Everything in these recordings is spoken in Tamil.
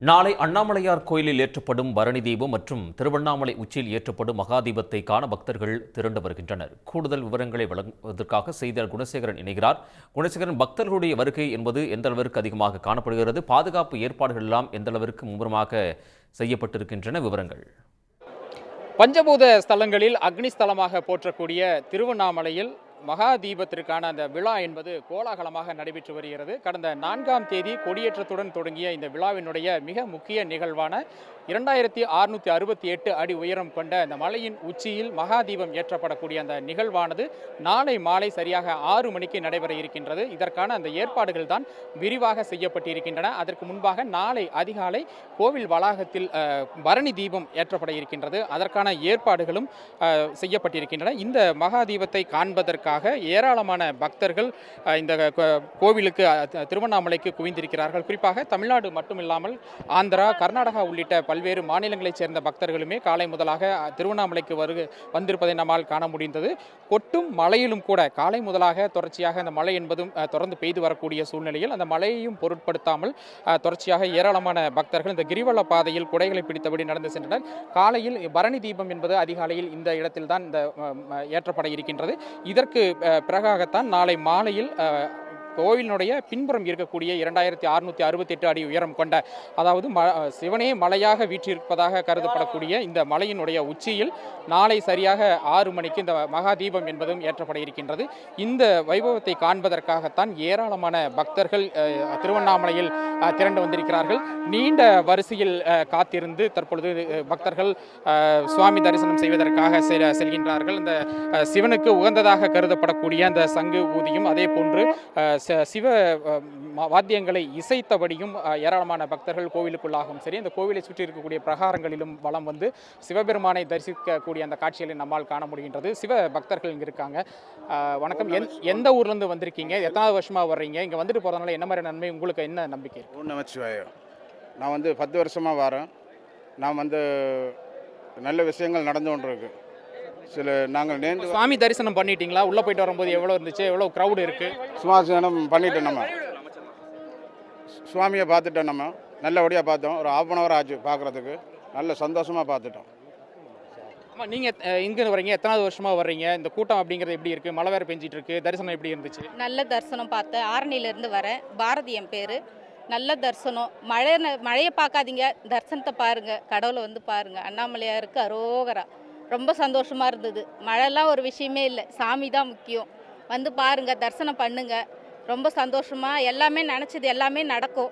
நாளை அண்ணாமலையார் கோயிலில் ஏற்றப்படும் பரணி தீபம் மற்றும் திருவண்ணாமலை உச்சியில் ஏற்றப்படும் மகாதீபத்தை காண பக்தர்கள் திரண்டு வருகின்றனர். கூடுதல் விவரங்களை வழங்குவதற்காக செய்தியாளர் குணசேகரன் இணைகிறார். குணசேகரன், பக்தர்களுடைய வருகை என்பது எந்த அளவிற்கு அதிகமாக காணப்படுகிறது? பாதுகாப்பு ஏற்பாடுகள் எல்லாம் எந்த அளவிற்கு மும்முரமாக செய்யப்பட்டிருக்கின்றன? விவரங்கள். பஞ்சபூத ஸ்தலங்களில் அக்னி ஸ்தலமாக போற்றக்கூடிய திருவண்ணாமலையில் மகா தீபத்திற்கான அந்த விழா என்பது கோலாகலமாக நடைபெற்று வருகிறது. கடந்த 4ஆம் தேதி கொடியேற்றத்துடன் தொடங்கிய இந்த விழாவினுடைய மிக முக்கிய நிகழ்வான 2668 அடி உயரம் கொண்ட அந்த மலையின் உச்சியில் மகா தீபம் ஏற்றப்படக்கூடிய அந்த நிகழ்வானது நாளை மாலை சரியாக 6 மணிக்கு நடைபெற இருக்கின்றது. இதற்கான அந்த ஏற்பாடுகள் தான் விரிவாக செய்யப்பட்டிருக்கின்றன. அதற்கு முன்பாக நாளை அதிகாலை கோவில் வளாகத்தில் பரணி தீபம் ஏற்றப்பட இருக்கின்றது. அதற்கான ஏற்பாடுகளும் செய்யப்பட்டிருக்கின்றன. இந்த மகா தீபத்தை காண்பதற்கு ஏராளமான பக்தர்கள் இந்த கோவிலுக்கு திருவண்ணாமலைக்கு குவிந்திருக்கிறார்கள். குறிப்பாக தமிழ்நாடு மட்டுமில்லாமல் ஆந்திரா, கர்நாடகா உள்ளிட்ட பல்வேறு மாநிலங்களைச் சேர்ந்த பக்தர்களுமே காலை முதலாக திருவண்ணாமலைக்கு வந்திருப்பதை நம்மால் காண முடிந்தது. கொட்டும் மழையிலும் கூட காலை முதலாக தொடர்ச்சியாக அந்த மழை என்பதும் தொடர்ந்து பெய்து வரக்கூடிய சூழ்நிலையில் அந்த மழையையும் பொருட்படுத்தாமல் தொடர்ச்சியாக ஏராளமான பக்தர்கள் இந்த கிரிவல பாதையில் குடைகளை பிடித்தபடி நடந்து சென்றனர். காலையில் பரணி தீபம் என்பது அதிகாலையில் இந்த இடத்தில்தான் இந்த ஏற்றப்பட இருக்கின்றது. இதற்கு பிறகாகத்தான் நாளை மாலையில் கோவிலினுடைய பின்புறம் இருக்கக்கூடிய 2668 அடி உயரம் கொண்ட, அதாவது சிவனே மலையாக வீற்றிருப்பதாக கருதப்படக்கூடிய இந்த மலையினுடைய உச்சியில் நாளை சரியாக 6 மணிக்கு இந்த மகா தீபம் என்பதும் ஏற்றப்பட இருக்கின்றது. இந்த வைபவத்தை காண்பதற்காகத்தான் ஏராளமான பக்தர்கள் திருவண்ணாமலையில் திரண்டு வந்திருக்கிறார்கள். நீண்ட வரிசையில் காத்திருந்து தற்பொழுது பக்தர்கள் சுவாமி தரிசனம் செய்வதற்காக செல்கின்றார்கள். இந்த சிவனுக்கு உகந்ததாக கருதப்படக்கூடிய அந்த சங்கு ஊதியும் அதே போன்று சிவ வாத்தியங்களை இசைத்தபடியும் ஏராளமான பக்தர்கள் கோவிலுக்குள்ளாகவும் சரி, இந்த கோவிலை சுற்றி இருக்கக்கூடிய பிரகாரங்களிலும் வலம் வந்து சிவபெருமானை தரிசிக்கக்கூடிய அந்த காட்சிகளை நம்மால் காண முடிகின்றது. சிவ பக்தர்கள் இங்கே இருக்காங்க. வணக்கம். எந்த ஊர்லேருந்து வந்திருக்கீங்க? எத்தனாவது வருஷமாக வர்றீங்க? இங்கே வந்துட்டு போகிறதுனால என்ன மாதிரி நன்மை, உங்களுக்கு என்ன நம்பிக்கை? நமச்சிவாயம். நான் 10 வருஷமாக வரேன். நான் நல்ல விஷயங்கள் நடந்து கொண்டிருக்கு. சில நாங்கள் நேர்ந்து சுவாமி தரிசனம் பண்ணிட்டீங்களா? உள்ளே போயிட்டு வரும்போது எவ்வளோ இருந்துச்சு? எவ்வளோ க்ரௌடு இருக்குது? சுவாசனம் பண்ணிட்டோம். நம்ம சுவாமியை பார்த்துட்டோம். நம்ம நல்லபடியாக பார்த்தோம். ஒரு 1/2 hour ஆச்சு பார்க்குறதுக்கு. நல்ல சந்தோஷமாக பார்த்துட்டோம். ஆமாம். நீங்கள் இங்கே வரீங்க, எத்தனாவது வருஷமாக வர்றீங்க? இந்த கூட்டம் அப்படிங்கிறது எப்படி இருக்குது? மழை வேறு பெஞ்சிட்டு இருக்கு. தரிசனம் எப்படி இருந்துச்சு? நல்ல தரிசனம் பார்த்தேன். ஆரணியிலேருந்து வரேன். பாரதி என் பேர். நல்ல தரிசனம். மழையை பார்க்காதீங்க, தரிசனத்தை பாருங்கள். கடவுளை வந்து பாருங்கள். அண்ணாமலையாருக்கு அரோகரா. ரொம்ப சந்தோஷமாக இருந்தது. மழைலாம் ஒரு விஷயமே இல்லை, சாமி தான் முக்கியம். வந்து பாருங்கள், தரிசனம் பண்ணுங்கள். ரொம்ப சந்தோஷமாக எல்லாமே நினச்சது எல்லாமே நடக்கும்.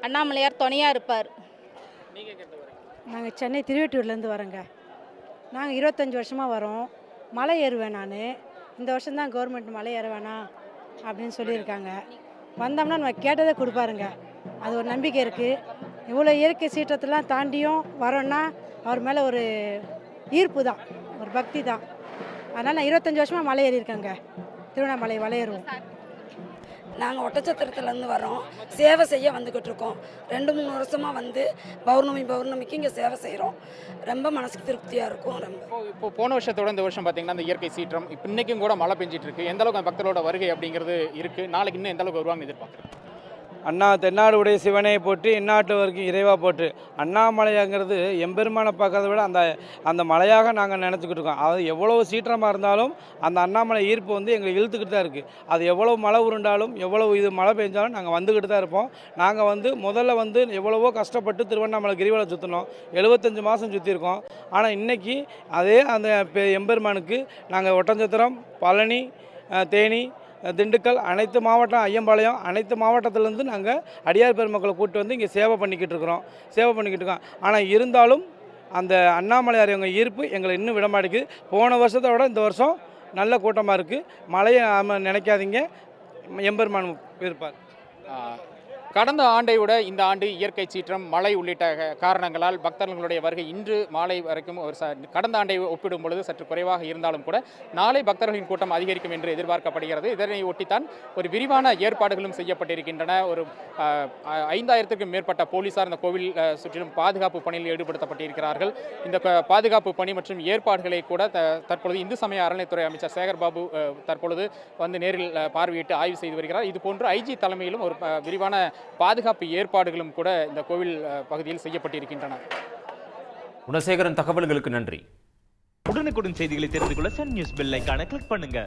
அண்ணாமலையார் துணையாக இருப்பார். நாங்கள் சென்னை திருவெட்டூர்லேருந்து வரோங்க. நாங்கள் 25 வருஷமாக வரோம். மலை ஏறுவேன் நான். இந்த வருஷம்தான் கவர்மெண்ட் மலை ஏற வேணாம் அப்படின்னு சொல்லியிருக்காங்க. வந்தோம்னா நம்ம கேட்டதை கொடுப்பாருங்க. அது ஒரு நம்பிக்கை இருக்குது. இவ்வளோ இயற்கை சீற்றத்தெல்லாம் தாண்டியும் வரோன்னா அவர் மேலே ஒரு ஈர்ப்பு தான், ஒரு பக்தி தான். அதனால் நான் 25 வருஷமாக மலை ஏறியிருக்கேங்க. திருவண்ணாமலை மலை ஏறுவோம். நாங்கள் ஒட்டச்சத்திரத்துலேருந்து வரோம். சேவை செய்ய வந்துக்கிட்டு இருக்கோம். 2-3 வருஷமாக பௌர்ணமிக்கு இங்கே சேவை செய்கிறோம். ரொம்ப மனசுக்கு திருப்தியாக இருக்கும். இப்போ போன வருஷத்தோட இந்த வருஷம் பார்த்தீங்கன்னா இந்த இயற்கை சீற்றம் இப்போ இன்றைக்கும் கூட மழை பெஞ்சிட்டு இருக்கு. எந்த அளவுக்கு பக்தரோட வருகை அப்படிங்கிறது இருக்குது? நாளைக்கு இன்னும் எந்த அளவுக்கு வருவாங்கன்னு எதிர்பார்க்குறேன். அண்ணா தென்னாடு உடைய சிவனை போற்றி இந்நாட்டு வரைக்கும் இறைவா போற்று. அண்ணாமலையாங்கிறது எம்பெருமானை பார்க்கறத விட அந்த மலையாக நாங்கள் நினச்சிக்கிட்டு இருக்கோம். அது எவ்வளோ சீற்றமாக இருந்தாலும் அந்த அண்ணாமலை ஈர்ப்பு எங்களை இழுத்துக்கிட்டு தான் இருக்குது. அது எவ்வளோ மழை உருண்டாலும் எவ்வளோ இது மழை பெஞ்சாலும் நாங்கள் வந்துக்கிட்டு தான் இருப்போம். நாங்கள் முதல்ல எவ்வளவோ கஷ்டப்பட்டு திருவண்ணாமலை கிரிவலம் சுற்றினோம். 75 மாதம் சுற்றிருக்கோம். ஆனால் இன்றைக்கி அதே அந்த எம்பெருமானுக்கு நாங்கள் ஒட்டஞ்சத்திரம், பழனி, தேனி, திண்டுக்கல், அனைத்து மாவட்டம், ஐயம்பாளையம் அனைத்து மாவட்டத்திலேருந்து நாங்கள் அடியார் பெருமக்களை கூப்பிட்டு இங்கே சேவை பண்ணிக்கிட்டு இருக்கோம். ஆனால் இருந்தாலும் அந்த அண்ணாமலையார் இவங்க ஈர்ப்பு எங்களை இன்னும் விடமாட்டேங்குது. போன வருஷத்தை விட இந்த வருஷம் நல்ல கூட்டமாக இருக்குது. மழையை நினைக்காதீங்க, எம்பெருமான் இருப்பார். கடந்த ஆண்டை விட இந்த ஆண்டு இயற்கை சீற்றம், மழை உள்ளிட்ட காரணங்களால் பக்தர்களுடைய வருகை இன்று மாலை வரைக்கும் கடந்த ஆண்டை ஒப்பிடும் பொழுது சற்று குறைவாக இருந்தாலும் கூட நாளை பக்தர்களின் கூட்டம் அதிகரிக்கும் என்று எதிர்பார்க்கப்படுகிறது. இதனை ஒட்டித்தான் ஒரு விரிவான ஏற்பாடுகளும் செய்யப்பட்டிருக்கின்றன. ஒரு 5000க்கும் மேற்பட்ட போலீசார் இந்த கோவில் சுற்றிலும் பாதுகாப்பு பணியில் ஈடுபடுத்தப்பட்டிருக்கிறார்கள். இந்த பாதுகாப்பு பணி மற்றும் ஏற்பாடுகளை கூட தற்பொழுது இந்து சமய அறநிலைத்துறை அமைச்சர் சேகர்பாபு தற்பொழுது நேரில் பார்வையிட்டு ஆய்வு செய்து வருகிறார். இதுபோன்று ஐஜி தலைமையிலும் ஒரு விரிவான பாதுகாப்பு ஏற்பாடுகளும் கூட இந்த கோவில் பகுதியில் செய்யப்பட்டிருக்கின்றன. குணசேகரன், தகவல்களுக்கு நன்றி. உடனுக்குடன் செய்திகளை தெரிந்து கொள்ள சன் நியூஸ் பெல் ஐகானை கிளிக் பண்ணுங்க.